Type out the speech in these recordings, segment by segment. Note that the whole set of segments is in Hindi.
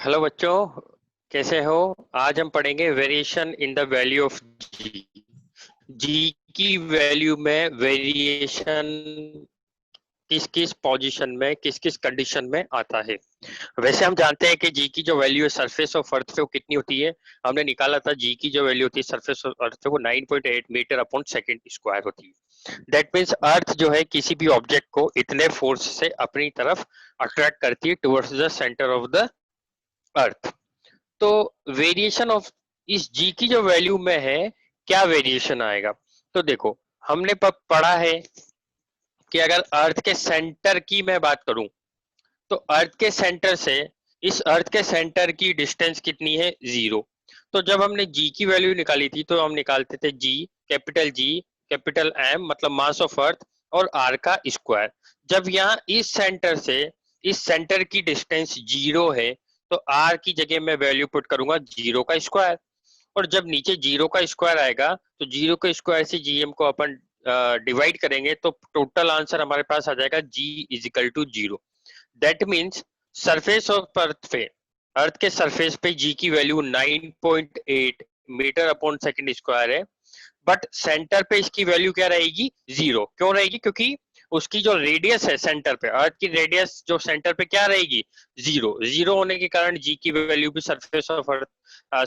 हेलो बच्चों, कैसे हो? आज हम पढ़ेंगे variation in the value of G. G की वैल्यू में वेरिएशन किस किस पोजीशन में, किस किस कंडीशन में आता है। वैसे हम जानते हैं कि जी की जो वैल्यू है सरफेस ऑफ अर्थ पे वो कितनी होती है। हमने निकाला था जी की जो वैल्यू होती है सरफेस ऑफ अर्थ पे वो 9.8 मीटर अपॉन सेकंड स्क्वायर होती है। दैट मीन्स अर्थ जो है किसी भी ऑब्जेक्ट को इतने फोर्स से अपनी तरफ अट्रैक्ट करती है towards the centre of the earth. तो वेरिएशन ऑफ इस जी की जो वैल्यू में है, क्या वेरिएशन आएगा? तो देखो, हमने पढ़ा है कि अगर अर्थ के सेंटर की मैं बात करूं तो अर्थ के सेंटर से इस अर्थ के सेंटर की डिस्टेंस कितनी है? 0। तो जब हमने जी की वैल्यू निकाली थी तो हम निकालते थे जी कैपिटल एम मतलब मास ऑफ अर्थ और आर का स्क्वायर। जब यहाँ इस सेंटर से इस सेंटर की डिस्टेंस 0 है तो आर की जगह मैं वैल्यू पुट करूंगा 0 का स्क्वायर। और जब नीचे 0 का स्क्वायर आएगा तो 0 के स्क्वायर से जीएम को अपन डिवाइड करेंगे तो टोटल आंसर हमारे पास आ जाएगा G is equal to 0। That means surface of earth पे, अर्थ के सरफेस पे जी की value 9.8 metre upon second square है। बट सेंटर पे इसकी वैल्यू क्या रहेगी? 0। क्यों रहेगी? क्योंकि उसकी जो रेडियस है सेंटर पे, अर्थ की रेडियस जो सेंटर पे क्या रहेगी? 0। 0 होने के कारण जी की वैल्यू भी surface of earth,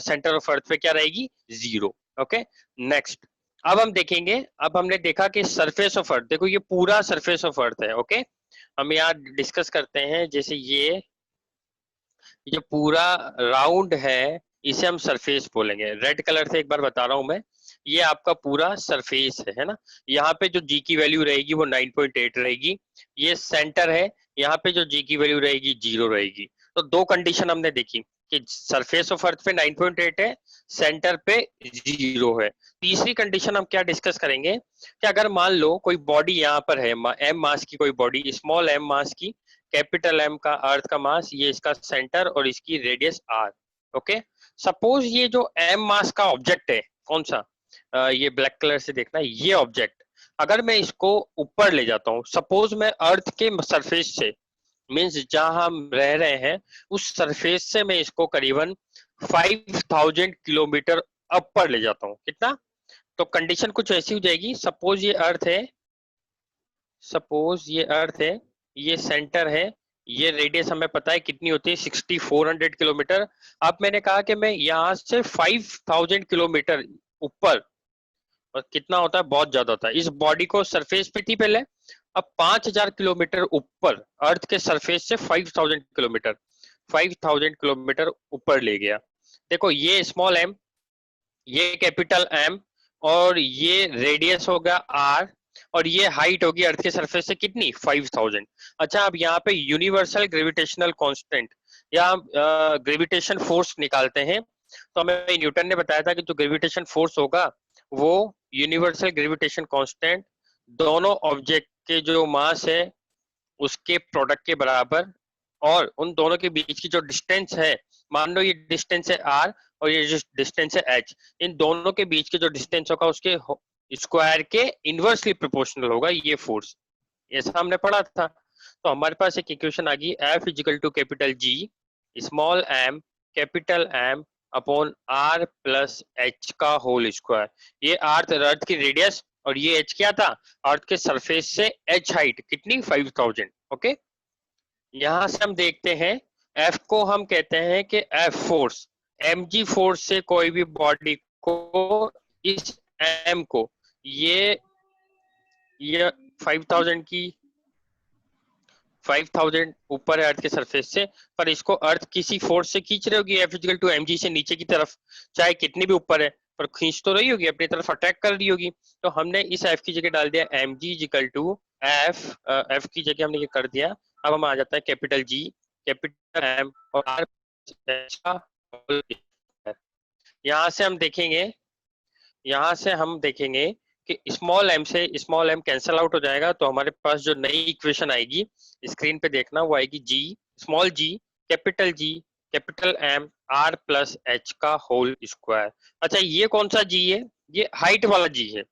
centre of earth पे क्या रहेगी? 0। Okay, next. अब हम देखेंगे, अब हमने देखा कि सरफेस ऑफ अर्थ, देखो ये पूरा सरफेस ऑफ अर्थ है। ओके, हम यहाँ डिस्कस करते हैं। जैसे ये पूरा राउंड है, इसे हम सरफेस बोलेंगे। रेड कलर से एक बार बता रहा हूं मैं, ये आपका पूरा सरफेस है ना। यहाँ पे जो जी की वैल्यू रहेगी वो 9.8 रहेगी। ये सेंटर है, यहाँ पे जो जी की वैल्यू रहेगी 0 रहेगी। तो दो कंडीशन हमने देखी कि सरफेस ऑफ अर्थ पे 9.8 है, सेंटर पे 0 है। तीसरी कंडीशन हम क्या डिस्कस करेंगे कि अगर मान लो कोई बॉडी यहाँ पर है, एम मास की कोई बॉडी, स्मॉल एम मास की, कैपिटल एम का अर्थ का मास, ये इसका सेंटर और इसकी रेडियस आर। ओके, सपोज ये जो एम मास का ऑब्जेक्ट है, कौन सा, ये ब्लैक कलर से देखना, ये ऑब्जेक्ट अगर मैं इसको ऊपर ले जाता हूँ, सपोज मैं अर्थ के सरफेस से, मीन्स जहां हम रह रहे हैं उस सरफेस से मैं इसको करीबन 5000 किलोमीटर अपर ले जाता हूँ। कितना? तो कंडीशन कुछ ऐसी हो जाएगी, सपोज ये अर्थ है, ये सेंटर है, ये रेडियस हमें पता है कितनी होती है, 6400 किलोमीटर। अब मैंने कहा कि मैं यहाँ से 5000 किलोमीटर ऊपर, और कितना होता है? बहुत ज्यादा होता है। इस बॉडी को सरफेस पे थी पहले, अब 5000 किलोमीटर ऊपर, अर्थ के सरफेस से 5000 किलोमीटर, 5000 किलोमीटर ऊपर ले गया। देखो ये स्मॉल एम, ये कैपिटल एम, और ये रेडियस होगा आर, और ये हाइट होगी अर्थ के सरफेस से कितनी? 5000। अच्छा, अब यहाँ पे यूनिवर्सल ग्रेविटेशनल कांस्टेंट या ग्रेविटेशन फोर्स निकालते हैं। तो हमें न्यूटन ने बताया था कि जो ग्रेविटेशन फोर्स होगा वो यूनिवर्सल ग्रेविटेशन कांस्टेंट दोनों ऑब्जेक्ट के जो मास है उसके प्रोडक्ट के बराबर, और उन दोनों के बीच की जो डिस्टेंस है, मान लो ये डिस्टेंस है आर और ये जो डिस्टेंस है एच, इन दोनों के बीच के जो डिस्टेंस होगा उसके स्क्वायर के इनवर्सली प्रोपोर्शनल होगा ये फोर्स। ऐसा हमने पढ़ा था। तो हमारे पास एक इक्वेशन आ गई, F equal to capital G small M capital M upon R plus H का होल स्क्वायर। ये अर्थ की रेडियस और ये एच क्या था? अर्थ के सरफेस से एच हाइट कितनी? 5000। ओके, यहां से हम देखते हैं एफ को हम कहते हैं कि F force, M G force से कोई भी बॉडी को, इस एम को, ये 5000 की 5000 ऊपर है अर्थ के सरफेस से, पर इसको अर्थ किसी फोर्स से खींच रही होगी, F equal to M G से नीचे की तरफ, चाहे कितनी भी ऊपर है पर खींच तो रही होगी, अपनी तरफ अटैक कर रही होगी। तो हमने इस एफ की जगह डाल दिया M G equal to F, F की जगह हमने ये कर दिया। अब हम आ जाता है कैपिटल जी कैपिटल एम और आर, यहाँ से हम देखेंगे, यहाँ से हम देखेंगे कि स्मॉल एम से स्मॉल एम कैंसल आउट हो जाएगा, तो हमारे पास जो नई इक्वेशन आएगी, स्क्रीन पे देखना, वो आएगी G capital M R plus H का होल स्क्वायर। अच्छा, ये कौन सा जी है? ये हाइट वाला जी है।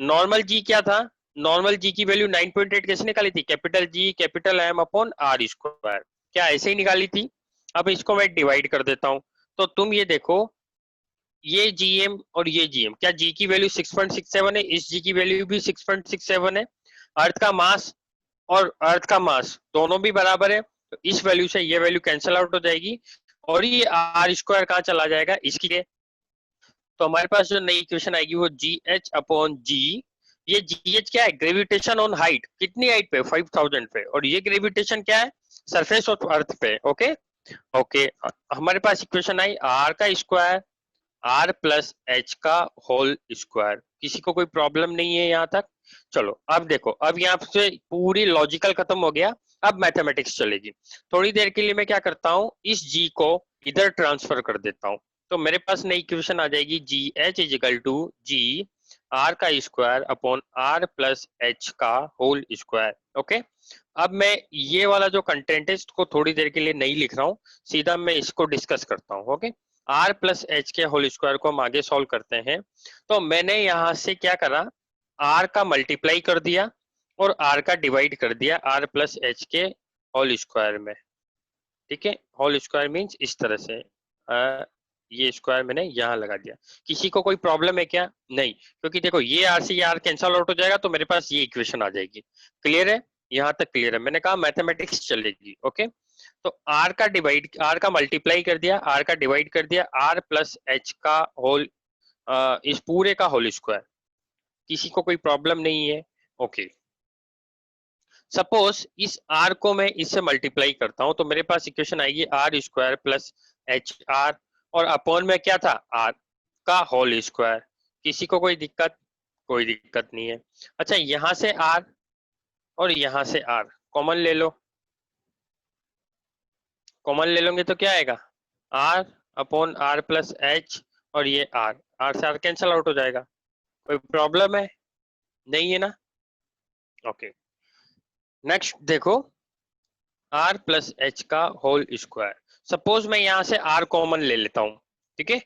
नॉर्मल जी क्या था? नॉर्मल जी की वैल्यू 9.8 कैसे निकाली थी? Capital G capital M upon R square, क्या ऐसे ही निकाली थी? अब इसको मैं डिवाइड कर देता हूं, तो तुम ये देखो, ये जीएम और ये जीएम, क्या जी की वैल्यू 6.67 है, इस जी की वैल्यू भी 6.67 है। अर्थ का मास और अर्थ का मास दोनों भी बराबर है, तो इस वैल्यू से ये वैल्यू कैंसिल आउट हो जाएगी, और ये आर स्क्वायर कहाँ चला जाएगा इसकी लिए। तो हमारे पास जो नई इक्वेशन आएगी वो जी एच अपॉन जी, ये जी एच क्या है, ग्रेविटेशन ऑन हाइट, कितनी हाइट पे, 5000 पे, और ये ग्रेविटेशन क्या है, सरफेस ऑफ अर्थ पे। ओके ओके, हमारे पास इक्वेशन आई आर का स्क्वायर आर प्लस एच का होल स्क्वायर। किसी को कोई प्रॉब्लम नहीं है यहाँ तक? चलो अब देखो, अब यहाँ से पूरी लॉजिकल खत्म हो गया, अब मैथमेटिक्स चलेगी। थोड़ी देर के लिए मैं क्या करता हूँ, इस जी को इधर ट्रांसफर कर देता हूँ, तो मेरे पास नई इक्वेशन आ जाएगी G H is equal to G R का square upon R plus H का होल स्क्वायर। ओके, अब मैं ये वाला जो कंटेंट है इसको थोड़ी देर के लिए नहीं लिख रहा हूँ, सीधा मैं इसको डिस्कस करता हूँ। ओके, आर प्लस एच के होल स्क्वायर को हम आगे सॉल्व करते हैं। तो मैंने यहां से क्या करा, आर का मल्टीप्लाई कर दिया और आर का डिवाइड कर दिया आर प्लस एच के होल स्क्वायर में। ठीक है, होल स्क्वायर मीन्स इस तरह से, ये स्क्वायर मैंने यहाँ लगा दिया। किसी को कोई प्रॉब्लम है क्या? नहीं, क्योंकि देखो ये आर से ये आर कैंसल आउट हो जाएगा, तो मेरे पास ये इक्वेशन आ जाएगी। क्लियर है? यहाँ तक क्लियर है? मैंने कहा मैथमेटिक्स चलेगी। ओके, तो आर का डिवाइड, आर का मल्टीप्लाई कर दिया, आर का डिवाइड कर दिया, आर प्लस एच का होल, इस पूरे का होल स्क्वायर। किसी को कोई प्रॉब्लम नहीं है? ओके, सपोज इस आर को मैं इससे मल्टीप्लाई करता हूं, तो मेरे पास इक्वेशन आएगी R square plus H R, और अपॉन में क्या था, आर का होल स्क्वायर। किसी को कोई दिक्कत? कोई दिक्कत नहीं है। अच्छा, यहां से आर और यहां से आर कॉमन ले लो, कॉमन ले लोगे तो क्या आएगा, R upon R plus H, और ये आर से आर कैंसल आउट हो जाएगा। कोई प्रॉब्लम है? नहीं है ना? ओके, नेक्स्ट देखो, आर प्लस एच का होल स्क्वायर। सपोज मैं यहां से आर कॉमन ले लेता हूं, ठीक है,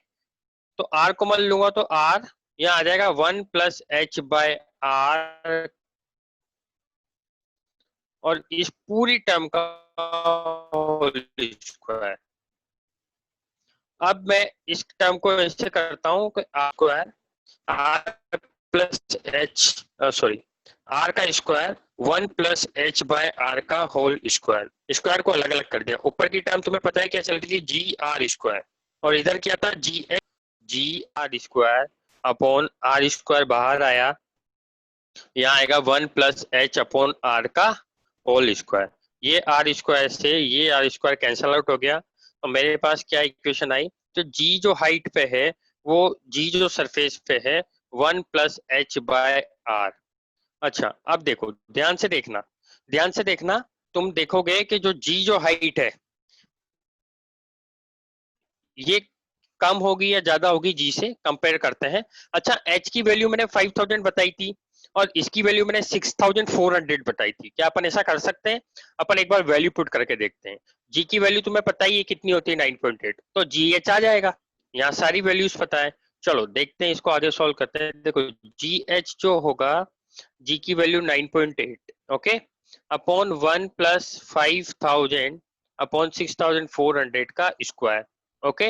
तो आर कॉमन लूंगा तो आर यहाँ आ जाएगा 1 + h/r, और इस पूरी टर्म का होल स्क्वायर। अब मैं इस टर्म को ऐसे करता हूँ कि R square R plus H, sorry, R का स्क्वायर 1 + h/r का होल स्क्वायर। स्क्वायर को अलग अलग कर दिया, ऊपर की टर्म तुम्हें पता है क्या चल रही थी, जी आर स्क्वायर, और इधर क्या था, G R square upon R square बाहर आया, यहाँ आएगा 1 + h/r का होल स्क्वायर। ये आर स्क्वायर से ये आर स्क्वायर कैंसल आउट हो गया, तो मेरे पास क्या इक्वेशन आई, तो जी जो हाइट पे है, वो जी जो सरफेस पे है 1 + h/r। अच्छा, अब देखो, ध्यान से देखना, ध्यान से देखना, तुम देखोगे कि जो जी जो हाइट है, ये कम होगी या ज्यादा होगी, जी से कंपेयर करते हैं। अच्छा, एच की वैल्यू मैंने 5000 बताई थी, और इसकी वैल्यू मैंने 6400 बताई थी। क्या अपन ऐसा कर सकते हैं, अपन एक बार वैल्यू पुट करके देखते हैं। जी की वैल्यू तुम्हें पता ही है कितनी होती है, 9.8, तो जी एच आ जाएगा। यहाँ सारी वैल्यूज पता है। चलो देखते हैं, इसको आगे सॉल्व करते हैं। देखो, जी एच जो होगा, जी की वैल्यू 9.8, ओके, अपॉन 1 + 5000 अपॉन 6400 का स्क्वायर। ओके,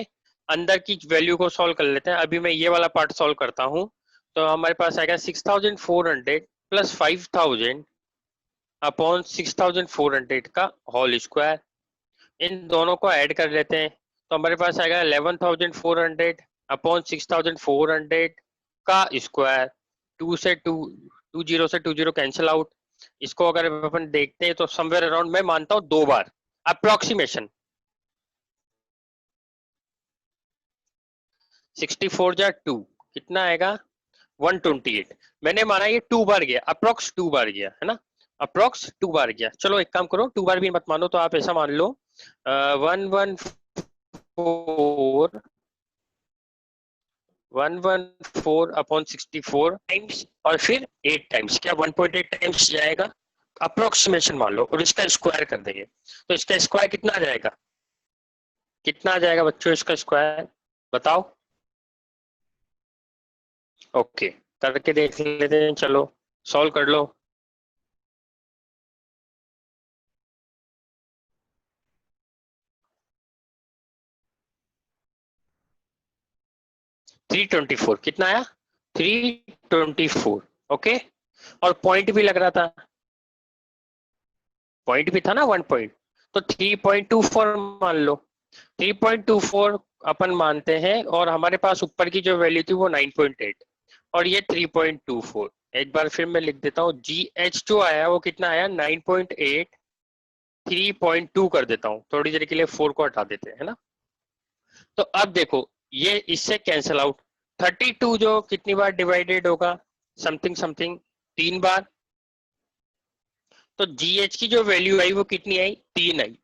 अंदर की वैल्यू को सॉल्व कर लेते हैं। अभी मैं ये वाला पार्ट सॉल्व करता हूँ, तो हमारे पास आएगा 6400 + 5000 अपॉन 6400 का होल स्क्वायर। इन दोनों को ऐड कर लेते हैं, तो हमारे पास आएगा 11400 अपॉन 6400 का स्क्वायर। टू जीरो से टू जीरो कैंसिल आउट। इसको अगर अपन देखते हैं तो समवेयर अराउंड, मैं मानता हूँ 2 बार अप्रोक्सीमेशन, 64 × 2 कितना आएगा, 128। मैंने माना ये 2 बार गया, अप्रोक्स 2 बार गया है ना, अप्रोक्स 2 बार गया। चलो एक काम करो, 2 बार भी मत मानो, तो आप ऐसा मान लो 114 अपॉन 64 टाइम्स, और फिर 8 टाइम्स, क्या 1.8 टाइम्स जाएगा, अप्रोक्सीमेशन मान लो, और इसका स्क्वायर कर देंगे, तो इसका स्क्वायर कितना आ जाएगा, कितना आ जाएगा बच्चों इसका स्क्वायर, बताओ। ओके, करके देख लेते हैं, चलो सॉल्व कर लो। 324 कितना आया 324 ओके। और पॉइंट भी लग रहा था, पॉइंट भी था ना 1 पॉइंट, तो 3.24 मान लो। 3.24 अपन मानते हैं और हमारे पास ऊपर की जो वैल्यू थी वो 9.8 और ये 3.24। एक बार फिर मैं लिख देता हूँ, GH जो आया वो कितना आया 9.8, 3.2 कर देता हूँ, थोड़ी देर के लिए 4 को हटा देते हैं, है ना। तो अब देखो ये इससे कैंसिल आउट, 32 जो कितनी बार डिवाइडेड होगा, समथिंग समथिंग 3 बार। तो GH की जो वैल्यू आई वो कितनी आई 3 आई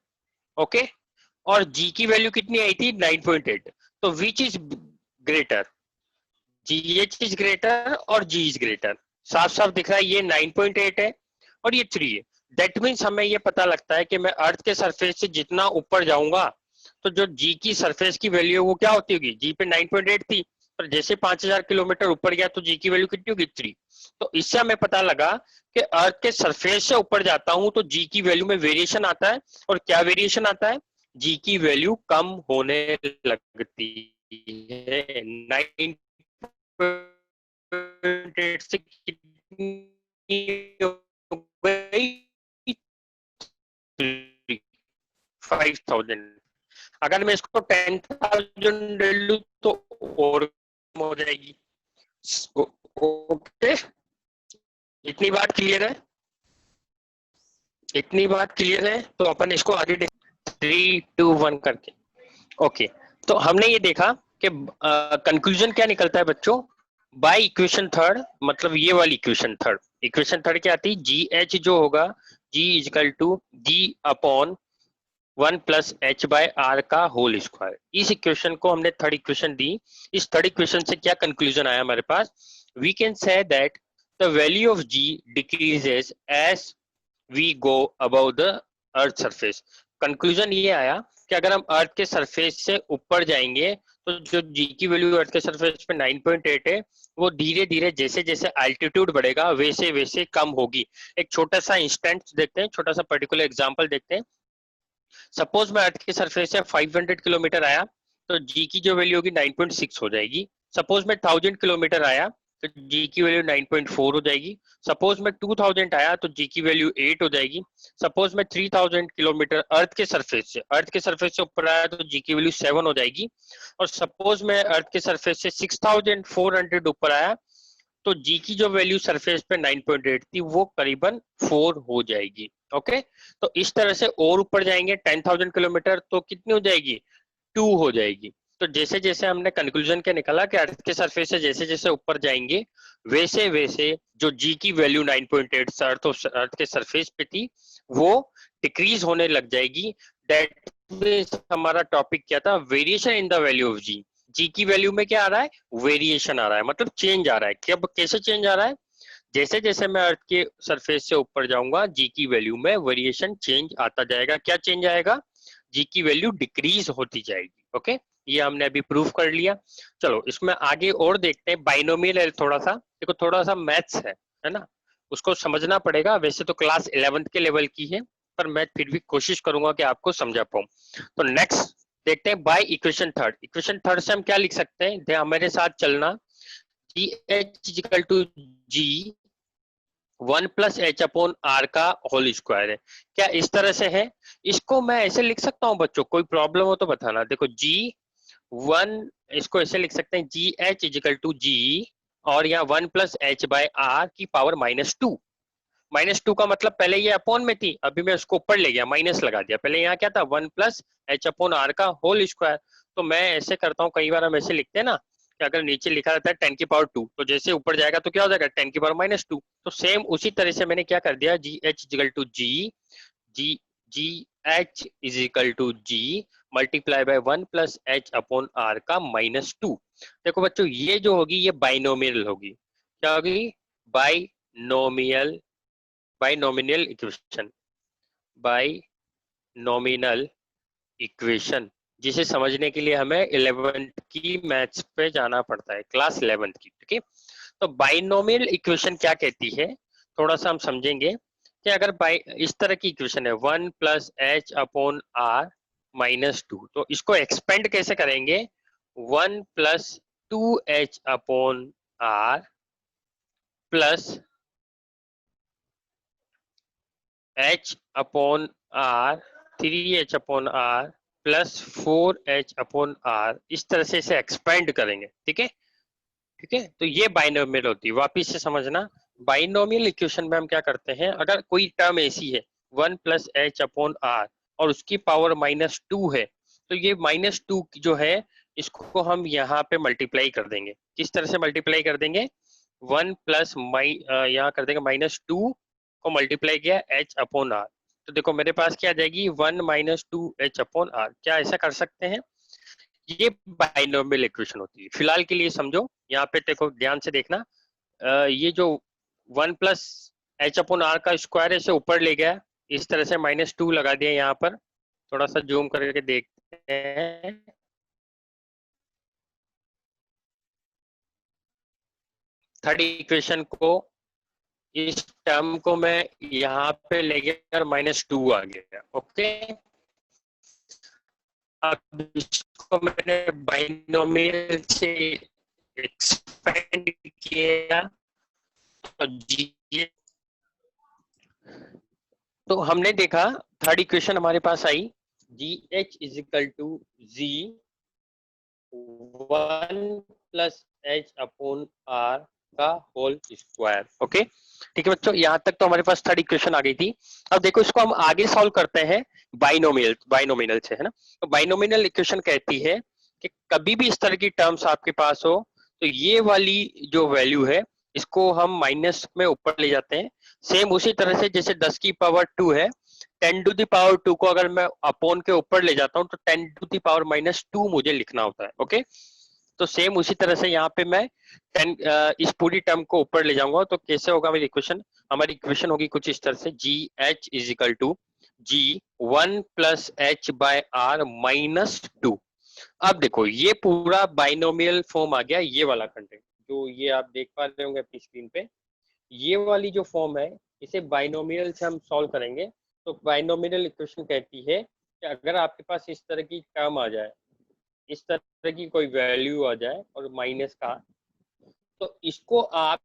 ओके। और G की वैल्यू कितनी आई थी 9.8। तो which is greater, GH is greater और G इज ग्रेटर। साफ साफ दिख रहा है ये 9.8 है और ये 3 है। दैट मीन्स हमें ये पता लगता है कि मैं अर्थ के सरफेस से जितना ऊपर जाऊंगा तो जो G की सरफेस की वैल्यू है वो क्या होती होगी, G पे 9.8 थी पर जैसे 5000 किलोमीटर ऊपर गया तो G की वैल्यू कितनी होगी 3। तो इससे हमें पता लगा कि अर्थ के सरफेस से ऊपर जाता हूं तो G की वैल्यू में वेरिएशन आता है। और क्या वेरिएशन आता है, G की वैल्यू कम होने लगती है। 9.8 से कितनी हो गई 5000। अगर मैं इसको 10,000 ले लूं तो और कम हो जाएगी। ओके, इतनी बात क्लियर है, इतनी बात क्लियर है। तो अपन इसको आगे 3, 2, 1 करके ओके। तो हमने ये देखा कि कंक्लूजन क्या निकलता है बच्चों, बाय इक्वेशन थर्ड, मतलब ये वाली इक्वेशन थर्ड। इक्वेशन थर्ड क्या आती है, GH जो होगा G equal to G upon 1+H/R का होल स्क्वायर। इस इक्वेशन को हमने थर्ड इक्वेशन दी। इस थर्ड इक्वेशन से क्या कंक्लूजन आया हमारे पास, we can say that the value of G decreases as we go above the earth surface. Conclusion ये आया कि अगर हम अर्थ के सरफेस से ऊपर जाएंगे तो जो G की वैल्यू अर्थ के सरफेस पे 9.8 है वो धीरे धीरे जैसे जैसे अल्टीट्यूड बढ़ेगा वैसे वैसे कम होगी। एक छोटा सा इंस्टेंट देखते हैं, छोटा सा पर्टिकुलर एग्जांपल देखते हैं। सपोज मैं अर्थ के सरफेस से 500 किलोमीटर आया तो G की जो वैल्यू होगी 9.6 हो जाएगी। सपोज मैं 1000 किलोमीटर आया तो G की वैल्यू 9.4 हो जाएगी। सपोज मैं 2000 आया तो G की वैल्यू 8 हो जाएगी। सपोज मैं 3000 किलोमीटर अर्थ के सरफेस से ऊपर आया तो G की वैल्यू 7 हो जाएगी। और सपोज मैं अर्थ के सरफेस से 6400 ऊपर आया तो G की जो वैल्यू सरफेस पे 9.8 थी वो करीबन 4 हो जाएगी ओके। तो इस तरह से और ऊपर जाएंगे 10,000 किलोमीटर तो कितनी हो जाएगी 2 हो जाएगी। तो जैसे जैसे हमने कंक्लूजन क्या निकाला कि अर्थ के सरफेस से जैसे जैसे ऊपर जाएंगे वैसे वैसे जो G की वैल्यू 9.8 अर्थ के सरफेस पे थी वो डिक्रीज होने लग जाएगी। दैट मींस हमारा टॉपिक क्या था, variation in the value of G की वैल्यू में क्या आ रहा है, वेरिएशन आ रहा है, मतलब चेंज आ रहा है। क्या कैसे चेंज आ रहा है, जैसे जैसे मैं अर्थ के सरफेस से ऊपर जाऊंगा G की वैल्यू में वेरिएशन चेंज आता जाएगा। क्या चेंज आएगा, G की वैल्यू डिक्रीज होती जाएगी ओके। ये हमने अभी प्रूफ कर लिया। चलो इसमें आगे और देखते हैं, बाइनोमियल है थोड़ा सा, देखो थोड़ा सा मैथ्स है ना, उसको समझना पड़ेगा। वैसे तो क्लास 11th के लेवल की है पर मैं फिर भी कोशिश करूंगा कि आपको समझा पाऊं। तो नेक्स्ट देखते हैं by equation third. Equation third से हम क्या लिख सकते हैं, हमारे साथ चलना, GH equal to G 1+H/R का होल स्क्वायर है। क्या इस तरह से है, इसको मैं ऐसे लिख सकता हूँ बच्चों, कोई प्रॉब्लम हो तो बताना। देखो G1 इसको ऐसे लिख सकते हैं, GH इक्वल टू G और यहाँ 1+H/R की पावर -2। -2 का मतलब पहले ये अपॉन में थी, अभी मैं उसको ऊपर ले गया माइनस लगा दिया। पहले यहाँ क्या था 1+H/R का होल स्क्वायर। तो मैं ऐसे करता हूँ, कई बार हम ऐसे लिखते हैं ना कि अगर नीचे लिखा रहता है 10⁻², तो जैसे ऊपर जाएगा तो क्या हो जाएगा 10⁻²। तो सेम उसी तरह से मैंने क्या कर दिया, GH equal to GH is equal to G multiply by 1+H/R का -2। देखो बच्चों ये जो होगी ये बाइनोमियल होगी। क्या होगी, बाइनोमियल, बाइनोमिनल इक्वेशन, बाइनोमिनल इक्वेशन, जिसे समझने के लिए हमें 11th की मैथ्स पे जाना पड़ता है, क्लास 11th की। ठीक है, तो बाइनोमियल इक्वेशन क्या कहती है, थोड़ा सा हम समझेंगे कि अगर बाई इस तरह की इक्वेशन है 1+H/R -2, तो इसको एक्सपेंड कैसे करेंगे, 1+ 2h/r plus h/r 3h/r plus 4h/r, इस तरह से इसे एक्सपेंड करेंगे। ठीक है, ठीक है। तो ये बाइनोमियल होती है। वापिस से समझना, बाइनोमियल इक्वेशन में हम क्या करते हैं, अगर कोई टर्म ऐसी है 1+h/r और उसकी पावर -2 है, तो ये -2 जो है इसको हम यहाँ पे मल्टीप्लाई कर देंगे। किस तरह से मल्टीप्लाई कर देंगे, 1 प्लस यहाँ कर देंगे -2 को मल्टीप्लाई किया h/r, तो देखो मेरे पास क्या आ जाएगी 1 - 2h/r। क्या ऐसा कर सकते हैं, ये बाइनोमियल इक्वेशन होती है। फिलहाल के लिए समझो, यहाँ पे देखो ध्यान से देखना, ये जो 1+h/r का स्क्वायर है इसे ऊपर ले गया, इस तरह से -2 लगा दिया यहाँ पर। थोड़ा सा जूम करके देखते हैं, थर्ड इक्वेशन को, इस टर्म को मैं यहाँ पे ले गया और -2 आ गया। ओके, अब इसको मैंने बाइनोमियल से एक्सपेंड किया, तो जी, तो हमने देखा थर्ड इक्वेशन हमारे पास आई, GH is equal to Z 1+h/r का होल स्क्वायर। ओके, ठीक है बच्चों, यहाँ तक तो हमारे पास थर्ड इक्वेशन आ गई थी। अब देखो इसको हम आगे सॉल्व करते हैं बाइनोमियल से, है ना। तो बाइनोमियल इक्वेशन कहती है कि कभी भी इस तरह की टर्म्स आपके पास हो, तो ये वाली जो वैल्यू है इसको हम माइनस में ऊपर ले जाते हैं। सेम उसी तरह से जैसे 10 की पावर 2 है, 10 टू द पावर 2 को अगर मैं अपॉन के ऊपर ले जाता हूँ तो 10 टू द पावर -2 मुझे लिखना होता है। ओके, तो सेम उसी तरह से यहाँ पे मैं 10 इस पूरी टर्म को ऊपर ले जाऊंगा, तो कैसे होगा मेरी इक्वेशन, हमारी इक्वेशन होगी कुछ इस तरह से, GH is equal to G 1+h/r -2। अब देखो ये पूरा बाइनोमियल फॉर्म आ गया, ये वाला कंटेंट जो ये आप देख पा रहे होंगे अपनी स्क्रीन पे, ये वाली जो फॉर्म है इसे बाइनोमियल से हम सॉल्व करेंगे। तो बाइनोमियल इक्वेशन कहती है कि अगर आपके पास इस तरह की टर्म आ जाए, इस तरह की कोई वैल्यू आ जाए और माइनस का, तो इसको आप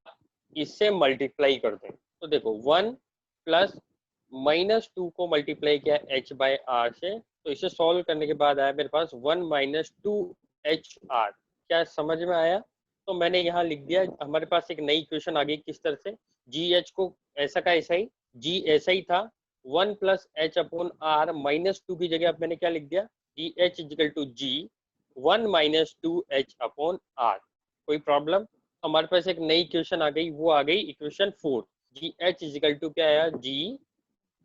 इससे मल्टीप्लाई कर दें। तो देखो 1 प्लस -2 को मल्टीप्लाई किया h/r से, तो इसे सॉल्व करने के बाद आया मेरे पास 1 - 2h/r। क्या समझ में आया, तो मैंने यहाँ लिख दिया, हमारे पास एक नई इक्वेशन आ गई। किस तरह से, GH को ऐसा का ऐसा ही, G ऐसा ही था, 1+h/r -2 की जगह अब मैंने क्या लिख दिया, GH equal to G 1 - 2h/r। कोई प्रॉब्लम, हमारे पास एक नई इक्वेशन आ गई, वो आ गई इक्वेशन 4। GH इक्वल टू क्या आया, G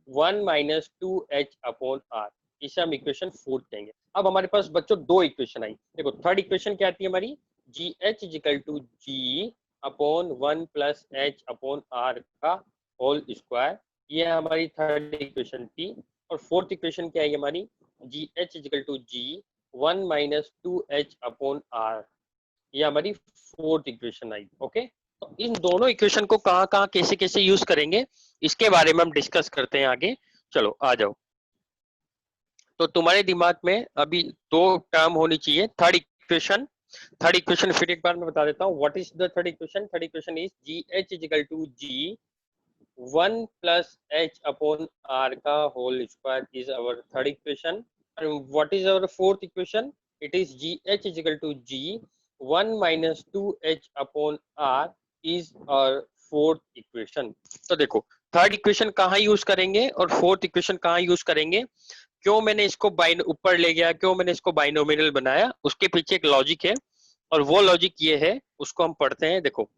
1 - 2h/r, इसे हम इक्वेशन 4 कहेंगे। अब हमारे पास बच्चों दो इक्वेशन आई। देखो थर्ड इक्वेशन क्या आती है हमारी, GH equal to G upon 1+h/r का होल स्क्वायर, ये हमारी थर्ड इक्वेशन थी। और फोर्थ इक्वेशन क्या है हमारी, GH equal to G 1 - 2h/r, ये हमारी फोर्थ इक्वेशन आई। ओके, तो इन दोनों इक्वेशन को कहाँ कहाँ कैसे कैसे यूज करेंगे, इसके बारे में हम डिस्कस करते हैं आगे। चलो आ जाओ, तो तुम्हारे दिमाग में अभी दो टर्म होनी चाहिए, थर्ड इक्वेशन। थर्ड इक्वेशन फिर एक बार मैं बता देता हूँ, what is the third equation. Third equation is GH equal to G 1+h/r का whole square is our third equation. and what is our fourth equation, it is GH is equal to G 1 - 2h/r is our fourth equation। तो देखो थर्ड इक्वेशन कहाँ यूज करेंगे और फोर्थ इक्वेशन कहाँ यूज करेंगे, क्यों मैंने इसको बाइन ऊपर ले गया, क्यों मैंने इसको बाइनोमियल बनाया, उसके पीछे एक लॉजिक है, और वो लॉजिक ये है, उसको हम पढ़ते हैं। देखो,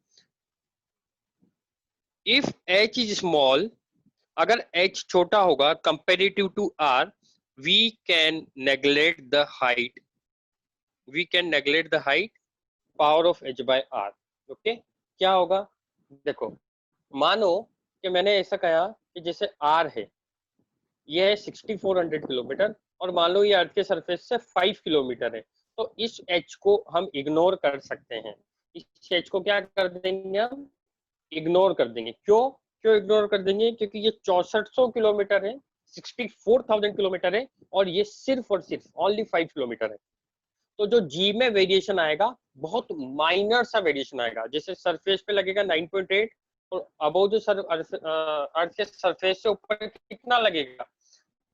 इफ h इज स्मॉल, अगर h छोटा होगा comparative to r, we can neglect the height, we can neglect the height power of h/r। Okay, क्या होगा, देखो मानो कि मैंने ऐसा कहा कि जैसे r है, ये है 6400 किलोमीटर, और मान लो ये अर्थ के सरफेस से 5 किलोमीटर है, तो इस h को हम इग्नोर कर सकते हैं। इस h को क्या कर देंगे, हम इग्नोर कर देंगे। क्यों क्यों इग्नोर कर देंगे, क्योंकि ये 6400 किलोमीटर है, 64,000 किलोमीटर है, और ये सिर्फ और सिर्फ ओनली 5 किलोमीटर है। तो जो जी में वेरिएशन आएगा बहुत माइनर सा वेरिएशन आएगा, जैसे सरफेस पे लगेगा 9.8 और अबव जो अर्थ के सरफेस से ऊपर कितना लगेगा,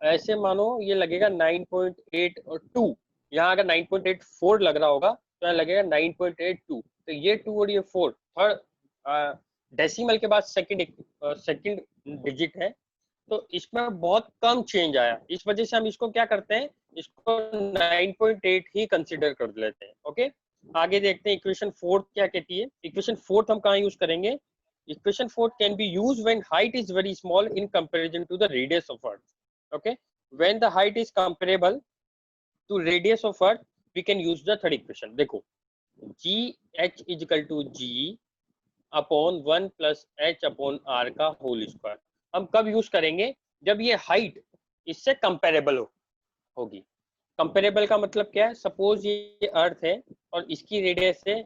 ऐसे मानो ये लगेगा 9.8 और 2, यहाँ अगर 9.84 लग रहा होगा तो यहाँ लगेगा 9.82, तो ये 2 और ये 4 थर्ड डेसिमल के बाद सेकंड डिजिट है, तो इसमें बहुत कम चेंज आया, इस वजह से हम इसको क्या करते हैं, इसको 9.8 ही कंसिडर कर लेते हैं। ओके, आगे देखते हैं इक्वेशन फोर्थ क्या कहती है। इक्वेशन फोर्थ हम कहाँ यूज करेंगे, equation fourth can be use when height is very small in comparison to the radius of earth. Okay, when the height is comparable to radius of earth we can use the third equation. देखो, G H is equal to G upon 1 plus H upon R का होल स्क्वायर। हम कब यूज करेंगे, जब ये हाइट इससे कंपेरेबल होगी। कंपेरेबल का मतलब क्या है, सपोज ये अर्थ है और इसकी रेडियस है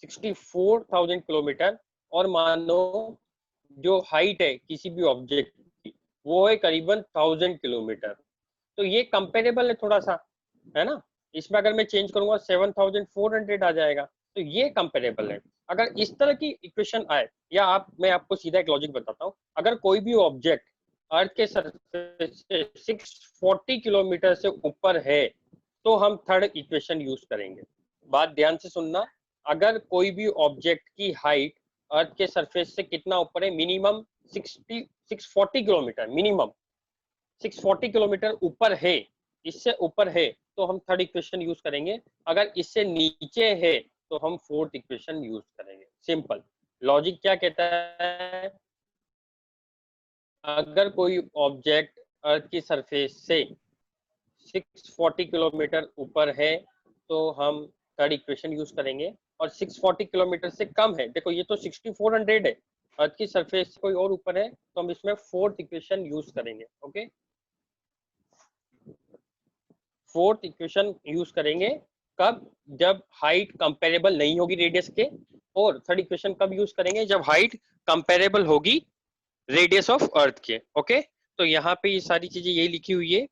64,000 किलोमीटर और मान लो जो हाइट है किसी भी ऑब्जेक्ट की वो है करीबन 1000 किलोमीटर, तो ये कंपेरेबल है थोड़ा सा, है ना। इसमें अगर मैं चेंज करूंगा 7400 आ जाएगा, तो ये कंपेरेबल है। अगर इस तरह की इक्वेशन आए, या मैं आपको सीधा एक लॉजिक बताता हूँ, अगर कोई भी ऑब्जेक्ट अर्थ के सरफेस से 640 किलोमीटर से ऊपर है तो हम थर्ड इक्वेशन यूज करेंगे। बात ध्यान से सुनना, अगर कोई भी ऑब्जेक्ट की हाइट अर्थ के सरफेस से कितना ऊपर है, मिनिमम 640 किलोमीटर, मिनिमम 640 किलोमीटर ऊपर है, इससे ऊपर है तो हम थर्ड इक्वेशन यूज करेंगे, अगर इससे नीचे है तो हम फोर्थ इक्वेशन यूज करेंगे। सिंपल लॉजिक क्या कहता है, अगर कोई ऑब्जेक्ट अर्थ की सरफेस से 640 किलोमीटर ऊपर है तो हम थर्ड इक्वेशन यूज करेंगे, और 640 किलोमीटर से कम है, देखो ये तो 6400 है, अर्थ की सरफेस कोई और ऊपर है तो हम इसमें फोर्थ इक्वेशन यूज करेंगे। ओके, फोर्थ इक्वेशन यूज करेंगे कब, जब हाइट कंपेरेबल नहीं होगी रेडियस के, और थर्ड इक्वेशन कब यूज करेंगे, जब हाइट कंपेरेबल होगी रेडियस ऑफ अर्थ के। ओके, तो यहाँ पे ये सारी चीजें यही लिखी हुई है।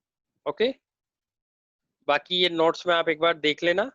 ओके, बाकी ये नोट्स में आप एक बार देख लेना।